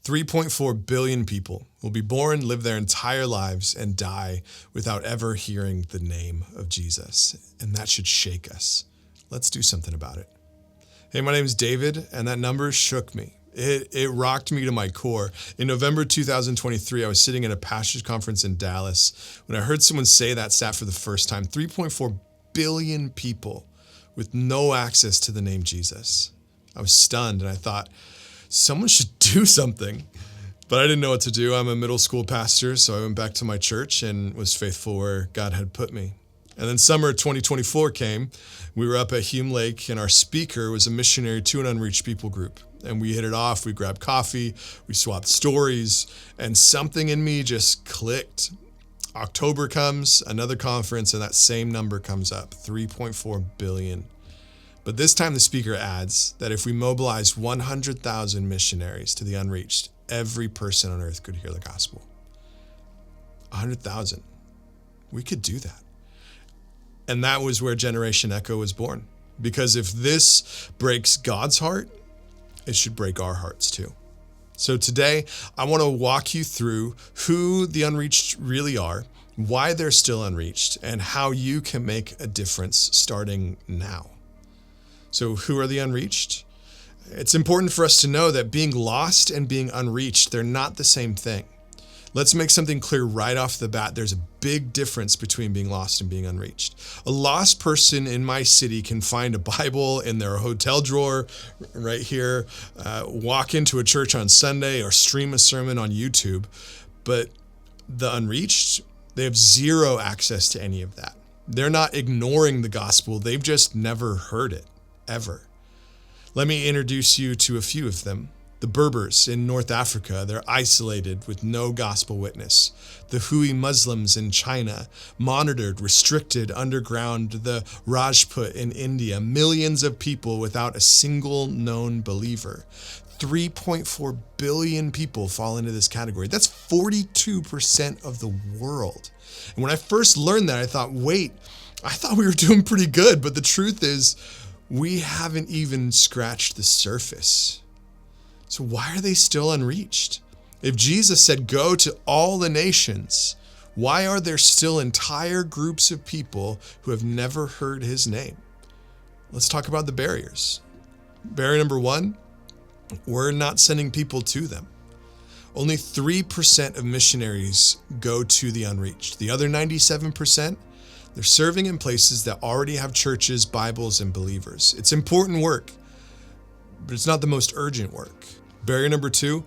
3.4 billion people will be born, live their entire lives, and die without ever hearing the name of Jesus. And that should shake us. Let's do something about it. Hey, my name is David, and that number shook me. It rocked me to my core. In November 2023, I was sitting at a pastors conference in Dallas when I heard someone say that stat for the first time. 3.4 billion people with no access to the name Jesus. I was stunned, and I thought, someone should do something. But I didn't know what to do. I'm a middle school pastor, so I went back to my church and was faithful where God had put me. And then summer 2024 came. We were up at Hume Lake, and our speaker was a missionary to an unreached people group. And we hit it off. We grabbed coffee. We swapped stories. And something in me just clicked. October comes, another conference, and that same number comes up, 3.4 billion. But this time the speaker adds that if we mobilize 100,000 missionaries to the unreached, every person on earth could hear the gospel. 100,000. We could do that. And that was where Generation Echo was born. Because if this breaks God's heart, it should break our hearts too. So today, I want to walk you through who the unreached really are, why they're still unreached, and how you can make a difference starting now. So who are the unreached? It's important for us to know that being lost and being unreached, they're not the same thing. Let's make something clear right off the bat. There's a big difference between being lost and being unreached. A lost person in my city can find a Bible in their hotel drawer right here, walk into a church on Sunday, or stream a sermon on YouTube. But the unreached, they have zero access to any of that. They're not ignoring the gospel. They've just never heard it, ever. Let me introduce you to a few of them. The Berbers in North Africa, they're isolated with no gospel witness. The Hui Muslims in China, monitored, restricted, underground. The Rajput in India, millions of people without a single known believer. 3.4 billion people fall into this category. That's 42% of the world. And when I first learned that, I thought, wait, I thought we were doing pretty good. But the truth is, we haven't even scratched the surface. So why are they still unreached? If Jesus said, go to all the nations, why are there still entire groups of people who have never heard his name? Let's talk about the barriers. Barrier number one, we're not sending people to them. Only 3% of missionaries go to the unreached. The other 97%, they're serving in places that already have churches, Bibles, and believers. It's important work, but it's not the most urgent work. Barrier number two,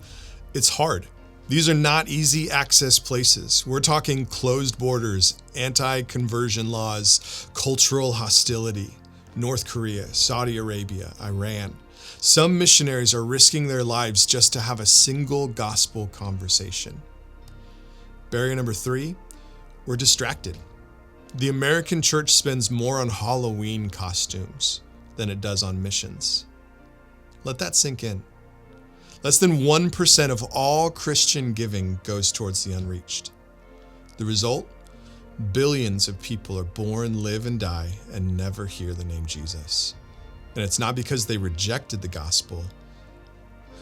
it's hard. These are not easy access places. We're talking closed borders, anti-conversion laws, cultural hostility, North Korea, Saudi Arabia, Iran. Some missionaries are risking their lives just to have a single gospel conversation. Barrier number three, we're distracted. The American church spends more on Halloween costumes than it does on missions. Let that sink in. Less than 1% of all Christian giving goes towards the unreached. The result? Billions of people are born, live, and die, and never hear the name Jesus. And it's not because they rejected the gospel.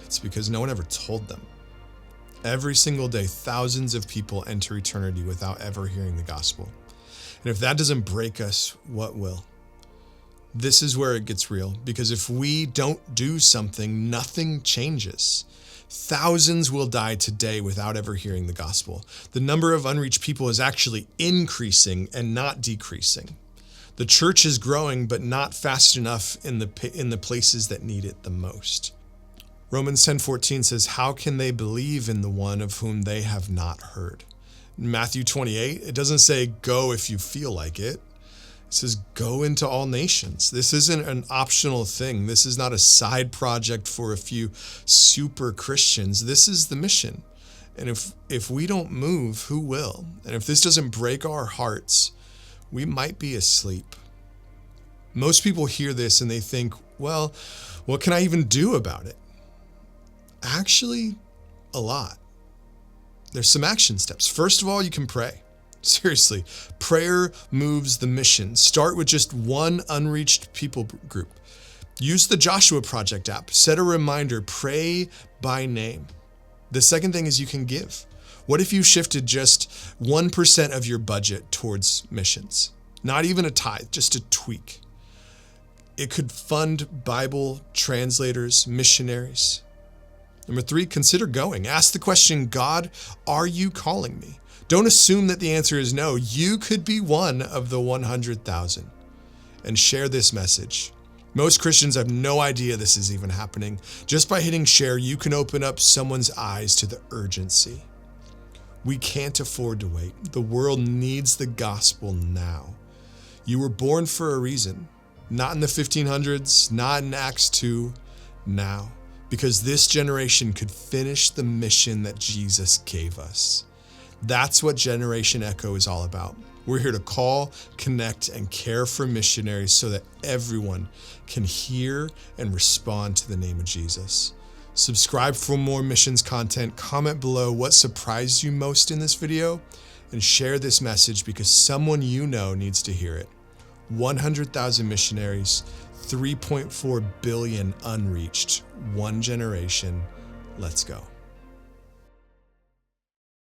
It's because no one ever told them. Every single day, thousands of people enter eternity without ever hearing the gospel. And if that doesn't break us, what will? This is where it gets real, because if we don't do something, nothing changes. Thousands will die today without ever hearing the gospel. The number of unreached people is actually increasing and not decreasing. The church is growing, but not fast enough in the places that need it the most. Romans 10:14 says, how can they believe in the one of whom they have not heard? In Matthew 28, it doesn't say go if you feel like it. It says, go into all nations. This isn't an optional thing. This is not a side project for a few super Christians. This is the mission. And if we don't move, who will? And if this doesn't break our hearts, we might be asleep. Most people hear this and they think, well, what can I even do about it? Actually, a lot. There's some action steps. First of all, you can pray. Seriously, prayer moves the mission. Start with just one unreached people group. Use the Joshua Project app. Set a reminder. Pray by name. The second thing is you can give. What if you shifted just 1% of your budget towards missions? Not even a tithe, just a tweak. It could fund Bible translators, missionaries. Number 3, consider going. Ask the question, God, are you calling me? Don't assume that the answer is no. You could be one of the 100,000. And share this message. Most Christians have no idea this is even happening. Just by hitting share, you can open up someone's eyes to the urgency. We can't afford to wait. The world needs the gospel now. You were born for a reason. Not in the 1500s, not in Acts 2, now. Because this generation could finish the mission that Jesus gave us. That's what Generation Echo is all about. We're here to call, connect, and care for missionaries so that everyone can hear and respond to the name of Jesus. Subscribe for more missions content, comment below what surprised you most in this video, and share this message because someone you know needs to hear it. 100,000 missionaries, 3.4 billion unreached, one generation. Let's go.